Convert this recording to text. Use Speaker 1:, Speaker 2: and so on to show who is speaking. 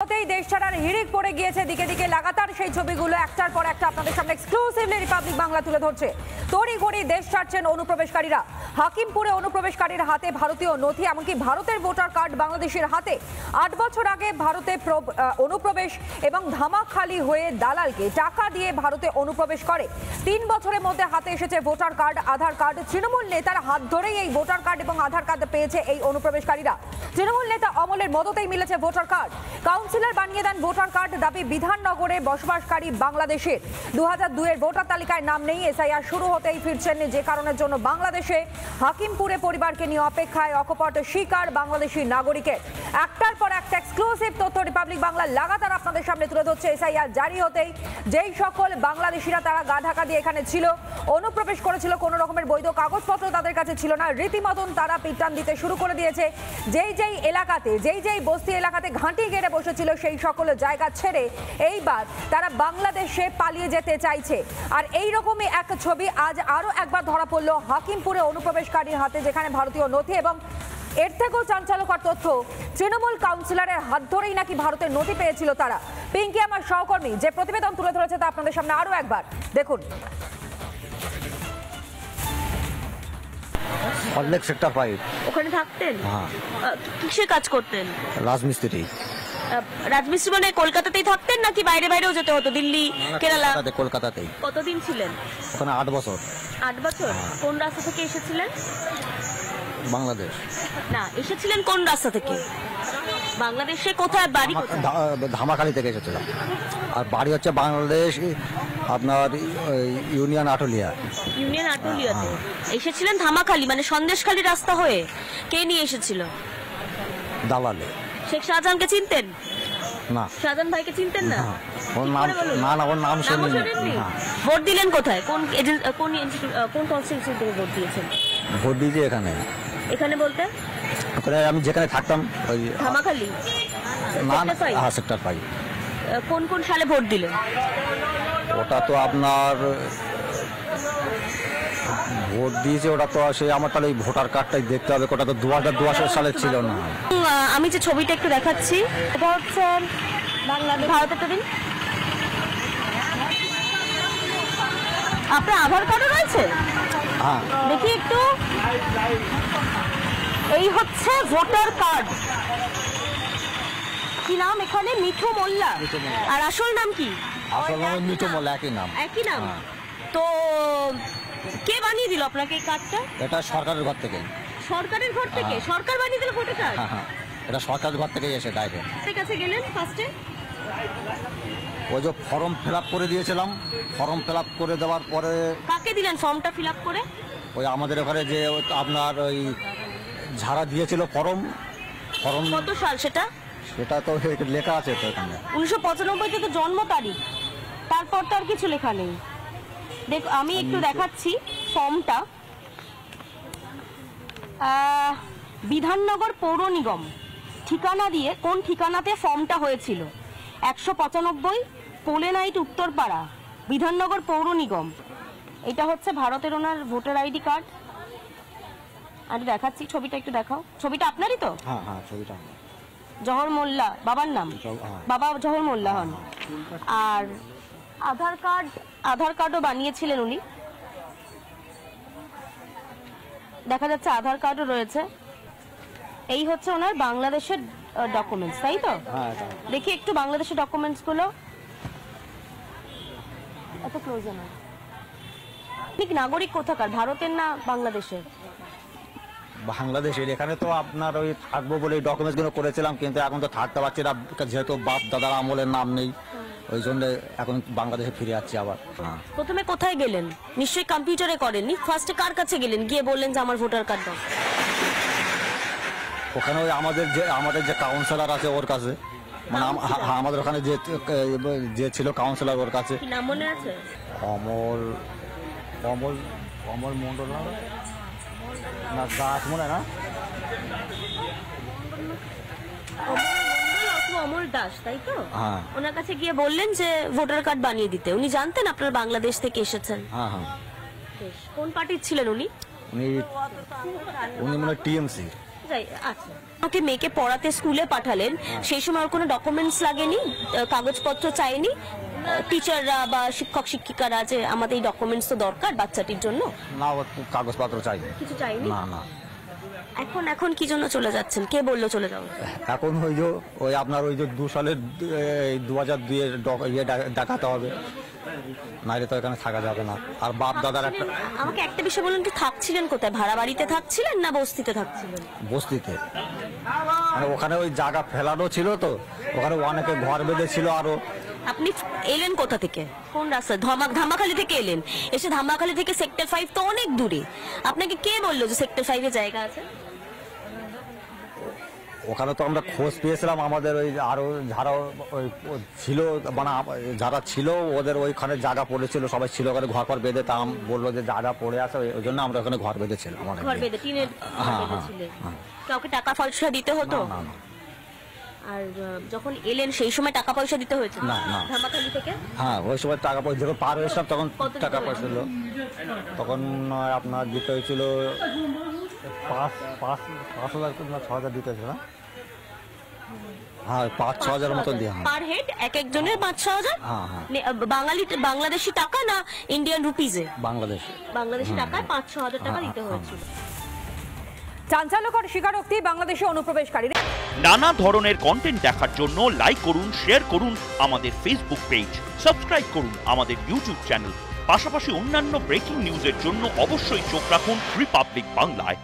Speaker 1: হতেই দেশ ছাড়ার হিড়িক পড়ে গিয়েছে। দিকে দিকে লাগাতার সেই ছবিগুলো একটার পর একটা আপনাদের সামনে এক্সক্লুসিভলি রিপাবলিক বাংলা তুলে ধরছে। তড়িঘড়ি দেশ ছাড়ছেন অনুপ্রবেশকারীরা। হাকিমপুরে অনুপ্রবেশকারীর হাতে ভারতীয় নথি, এমনকি ভারতের ভোটার কার্ড বাংলাদেশের হাতে। 8 বছর আগে ভারতে অনুপ্রবেশ এবং ধামাখালি হয়ে দালালকে টাকা দিয়ে ভারতে অনুপ্রবেশ করে। 3 বছরের মধ্যে হাতে এসেছে ভোটার কার্ড, আধার কার্ড। তৃণমূল নেতার হাত ধরেই এই ভোটার কার্ড এবং আধার কার্ড পেয়েছে এই অনুপ্রবেশকারীরা। তৃণমূল নেতা অমলের মদতেই মিলেছে ভোটার কার্ড। কাউন্সিলর বানিয়ে দেন ভোটার কার্ড। দাবি বিধাননগরে বসবাসকারী বাংলাদেশের 2002 এর ভোটার তালিকায় নাম নেই। এসআইআর শুরু হতেই ফিরছেন, যে কারণের জন্য বাংলাদেশে হাকিমপুরে পরিবারকে নিয়ে অপেক্ষায়। অকপট শিকার বাংলাদেশি নাগরিকের। একটার পর একটা এক্সক্লুসিভ তথ্য রিপাবলিক বাংলা লাগাতার আপনাদের সামনে তুলে ধরছে। এসআইআর জারি হতেই যেই সকল বাংলাদেশিরা তারা গা ঢাকা দিয়ে এখানে ছিল, অনুপ্রবেশ করেছিল, কোনো রকমের বৈধ কাগজপত্র তাদের কাছে ছিল না, রীতিমতন তারা পিটান দিতে শুরু করে দিয়েছে। যেই এলাকাতে, যেই বস্তি এলাকাতে ঘাঁটি গেড়ে বসেছিল, সেই সকল জায়গা ছেড়ে এইবার তারা বাংলাদেশে পালিয়ে যেতে চাইছে। আর এই রকমই এক ছবি আজ আরো একবার ধরা পড়লো হাকিমপুরে অনুপ্রবেশকারীর হাতে, যেখানে ভারতীয় নথি এবং এর থেকেও চাঞ্চল্যকর তথ্য, তৃণমূল কাউন্সিলরের হাত ধরেই নাকি ভারতের নথি পেয়েছিল তারা। পিঙ্কি আমার সহকর্মী যে প্রতিবেদন তুলে ধরেছে তা আপনাদের সামনে আরো একবার দেখুন।
Speaker 2: অনেক সেক্টর 5
Speaker 3: ওখানে থাকতেন?
Speaker 2: হ্যাঁ।
Speaker 3: কিসের কাজ করতেন?
Speaker 2: রাজমিস্ত্রি।
Speaker 3: রাজমিস্ত্রি মানে কলকাতাতেই থাকতেন নাকি বাইরেও যেতে হতো? দিল্লি, কেরালা?
Speaker 2: কলকাতাতেই।
Speaker 3: কতদিন ছিলেন
Speaker 2: ওখানে? 8 বছর।
Speaker 3: 8 বছর। কোন রাস্তা থেকে এসেছিলেন?
Speaker 2: বাংলাদেশ।
Speaker 3: না, এসেছিলেন কোন রাস্তা থেকে? বাংলাদেশে কোথায় বাড়ি?
Speaker 2: ধামাখালি থেকে এসেছিলাম। আর বাড়ি হচ্ছে বাংলাদেশ, আপনার ইউনিয়ন আটলিয়া।
Speaker 3: ইউনিয়ন আটলিয়াতে এসেছিলেন ধামাখালি মানে সন্দেশখালি রাস্তা হয়ে। কে নিয়ে এসেছিল?
Speaker 2: দালালে।
Speaker 3: শেখ শাহজাহানকে চিনতেন?
Speaker 2: না।
Speaker 3: শাহজাহান ভাইকে চিনতেন না?
Speaker 2: ওর নাম শুনিনি।
Speaker 3: ভোট দিলেন কোথায়? কোন কনস্টিটিউশন থেকে ভোট দিয়েছেন?
Speaker 2: ভোট দিয়েছি এখানে বলতে ওখানে আমি যেখানে থাকতাম ওই
Speaker 3: ধামাখালি।
Speaker 2: না, সেক্টর 5।
Speaker 3: কোন সালে ভোট দিলেন?
Speaker 2: ওটা তো আপনার ভোট দিয়েছে, ওটা তো সেই আমার তাহলে ভোটার কার্ডটাই দেখতে হবে। ওটা তো 2002 সালে ছিল না।
Speaker 3: আমি যে ছবিটা একটু দেখাচ্ছি, এটা হচ্ছে বাংলাদেশ। ভারতের দিন আপনার আধার কার্ডও রয়েছে?
Speaker 2: হ্যাঁ,
Speaker 3: দেখি একটু। এই হচ্ছে ভোটার কার্ড। কি নাম এখানে? মিঠু মোল্লা। আর আসল নাম কি?
Speaker 2: আসল নাম মিঠু মোল্লা। একই নাম।
Speaker 3: তো কে বানিয়ে দিল আপনাকে এই কার্ডটা?
Speaker 2: এটা সরকারের ঘর থেকে।
Speaker 3: সরকারের ঘর থেকে? সরকার বানিয়ে দিল ভোটার কার্ড?
Speaker 2: হ্যাঁ, এটা সরকারের ঘর থেকে এসে ডাইরেক্ট।
Speaker 3: ঠিক আছে, গেলেন ফার্স্টে?
Speaker 2: ওই যে ফর্ম ফিল আপ করে দিয়েছিলাম। ফর্ম ফিল আপ করে দেওয়ার পরে
Speaker 3: কাকে দিলেন ফর্মটা ফিল আপ করে?
Speaker 2: ওই আমাদের ওখানে যে আপনার ওই ঝাড়া দিয়েছিল ফর্ম।
Speaker 3: কত সাল সেটা?
Speaker 2: সেটা তো লেখা আছে তো এখানে।
Speaker 3: 1995 তো জন্ম তারিখ। তারপর তো আর কিছু লেখা নেই। দেখো আমি একটু দেখাচ্ছি ফর্মটা। বিধাননগর পৌর নিগম ঠিকানা দিয়ে, কোন ঠিকানাতে ফর্মটা হয়েছিল? 195 পোলেনাইট উত্তরপাড়া, বিধাননগর পৌর নিগম। এটা হচ্ছে ভারতের ওনার ভোটার আইডি কার্ড। আমি দেখাচ্ছি ছবিটা, একটু দেখাও। ছবিটা আপনারই তো?
Speaker 2: হ্যাঁ, ছবিটা
Speaker 3: জহর মোল্লা বাবার নাম। বাবা জহর মোল্লা হন। আর আধার কার্ডও বানিয়েছিলেন উনি। দেখা যাচ্ছে আধার কার্ডও রয়েছে। এই হচ্ছে ওনার বাংলাদেশের ডকুমেন্টস, তাই তো? দেখি একটু বাংলাদেশের ডকুমেন্টস গুলো। এত ক্লোজে না। নাগরিক কোথাকার, ভারতের না বাংলাদেশের?
Speaker 2: বাংলাদেশের। এখানে তো আপনার ওই থাকবো বলে ডকুমেন্টস গুলো করেছিলাম, কিন্তু এখন তো থাকতে পারছি না, যেহেতু বাপ দাদার আমলের নাম নেই। ওই জন্য এখন বাংলাদেশে ফিরে যাচ্ছি আবার।
Speaker 3: প্রথমে কোথায় গেলেন? নিশ্চয়ই কম্পিউটারে করেননি। ফার্স্টে কার কাছে গেলেন? গিয়ে বললেন যে আমার ভোটার কার্ড দাও।
Speaker 2: ওখানে ওই আমাদের যে কাউন্সিলর আছে ওর কাছে, মানে আমাদের ওখানে যে ছিল কাউন্সিলর, ওর কাছে।
Speaker 3: কি নাম মনে আছে?
Speaker 2: অমল মন্ডল না দাস মনে না?
Speaker 3: অমল দাস, তাই তো?
Speaker 2: হ্যাঁ।
Speaker 3: ওনার কাছে গিয়ে বললেন যে ভোটার কার্ড বানিয়ে দিতে। উনি জানতেন আপনার বাংলাদেশ থেকে এসেছেন?
Speaker 2: হ্যাঁ।
Speaker 3: কোন পার্টির ছিলেন উনি?
Speaker 2: উনি মানে টিএমসি।
Speaker 3: আচ্ছা, ওকে মেয়েকে পড়াতে স্কুলে পাঠালেন, সেই সময় ওর কোনো ডকুমেন্টস লাগেনি, কাগজপত্র চাইনি টিচাররা বা শিক্ষক শিক্ষিকারা যে আমাদের এই ডকুমেন্টস তো দরকার বাচ্চাটির জন্য?
Speaker 2: না, ও কাগজপত্র চাই
Speaker 3: কিছু চাইনি।
Speaker 2: না না।
Speaker 3: এখন কি জন্য চলে যাচ্ছেন? কে বললো চলে যাও?
Speaker 2: এখন ওই আপনার ওই যে 2 সালের 2002-এর ইয়ে দেখাতে হবে, নাইলে তো এখানে থাকা যাবে না। আর বাপ দাদার একটা,
Speaker 3: আমাকে একটা বিষয় বলুন, কি থাকছিলেন কোথায়? ভাড়া বাড়িতে থাকছিলেন না বস্তিতে থাকছিলেন?
Speaker 2: বস্তিতে, মানে ওখানে ওই জায়গা ফেলানো ছিল তো, ওখানে অনেকে ঘর বেঁধেছিল। আরো
Speaker 3: আপনি এলেন কোথা থেকে? কোন রাস্তায়? ধামাখালি থেকে এলেন? এসে ধামাখালি থেকে সেক্টর 5 তো অনেক দূরে। আপনাকে কে বললো যে সেক্টর 5-এ জায়গা আছে?
Speaker 2: ওখানে তো আমরা খোঁজ পেয়েছিলাম, আমাদের ওই আরো যারা ওই ছিল, মানে যারা ছিল ওদের ওইখানে জায়গা পড়েছিল, সবাই ছিল ওখানে ঘর পর বেঁধে। তা বললো যে জায়গা পড়ে আছে, ওই জন্য আমরা ওখানে ঘর বেঁধেছিলাম।
Speaker 3: ঘর বেঁধে টিনের বেঁধেছিলেন? কাউকে টাকা পয়সা দিতে হতো?
Speaker 2: না না।
Speaker 3: আর যখন এলেন সেই সময় টাকা পয়সা দিতে হয়েছে?
Speaker 2: না না।
Speaker 3: ধামাখালি থেকে?
Speaker 2: হ্যাঁ, ওই সময় টাকা পয়সা যখন পার হয়েছিলাম তখন
Speaker 3: কত দিতে
Speaker 2: টাকা পয়সা ছিল, তখন আপনার দিতে হয়েছিল 5,000 না 6,000 দিতে হয়েছিল। হ্যাঁ, 5-6 হাজার মতন দিয়ে।
Speaker 3: পার হেড এক একজনের 5-6 হাজার?
Speaker 2: হ্যাঁ হ্যাঁ।
Speaker 3: বাংলাদেশি টাকা না ইন্ডিয়ান রুপিজে?
Speaker 2: বাংলাদেশি
Speaker 3: টাকায় 5-6 হাজার টাকা দিতে হয়েছিল।
Speaker 1: চাঞ্চল্যকর স্বীকারোক্তি বাংলাদেশে অনুপ্রবেশকারীরা।
Speaker 4: নানা ধরনের কন্টেন্ট দেখার জন্য লাইক করুন, শেয়ার করুন আমাদের ফেসবুক পেজ, সাবস্ক্রাইব করুন আমাদের ইউটিউব চ্যানেল। পাশাপাশি অন্যান্য ব্রেকিং নিউজের জন্য অবশ্যই চোখ রাখুন রিপাবলিক বাংলায়।